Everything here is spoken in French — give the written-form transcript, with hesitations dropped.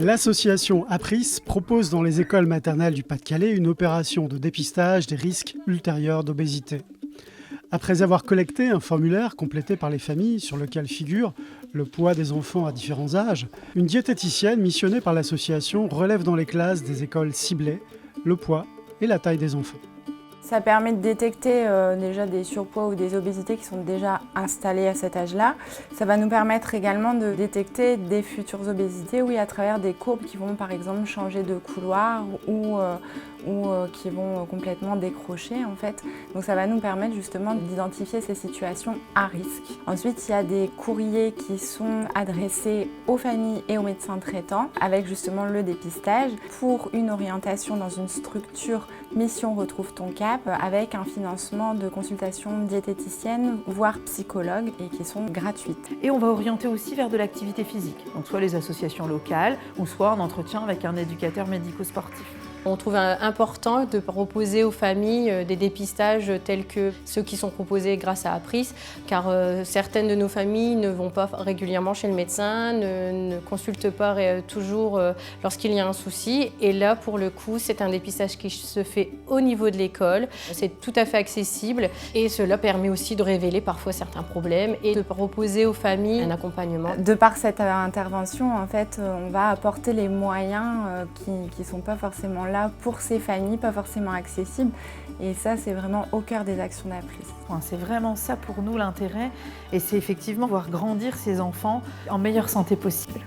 L'association APRIS propose dans les écoles maternelles du Pas-de-Calais une opération de dépistage des risques ultérieurs d'obésité. Après avoir collecté un formulaire complété par les familles sur lequel figure le poids des enfants à différents âges, une diététicienne missionnée par l'association relève dans les classes des écoles ciblées le poids et la taille des enfants. Ça permet de détecter déjà des surpoids ou des obésités qui sont déjà installées à cet âge-là. Ça va nous permettre également de détecter des futures obésités, oui, à travers des courbes qui vont par exemple changer de couloir ou qui vont complètement décrocher en fait. Donc ça va nous permettre justement d'identifier ces situations à risque. Ensuite, il y a des courriers qui sont adressés aux familles et aux médecins traitants avec justement le dépistage pour une orientation dans une structure Mission Retrouve ton cap avec un financement de consultations diététiciennes voire psychologues et qui sont gratuites. Et on va orienter aussi vers de l'activité physique, donc soit les associations locales ou soit en entretien avec un éducateur médico-sportif. On trouve important de proposer aux familles des dépistages tels que ceux qui sont proposés grâce à APRIS, car certaines de nos familles ne vont pas régulièrement chez le médecin, ne consultent pas toujours lorsqu'il y a un souci. Et là, pour le coup, c'est un dépistage qui se fait au niveau de l'école. C'est tout à fait accessible et cela permet aussi de révéler parfois certains problèmes et de proposer aux familles un accompagnement. De par cette intervention, en fait, on va apporter les moyens qui ne sont pas forcément là pour ces familles, pas forcément accessibles. Et ça, c'est vraiment au cœur des actions d'APRIS. C'est vraiment ça pour nous l'intérêt et c'est effectivement voir grandir ces enfants en meilleure santé possible.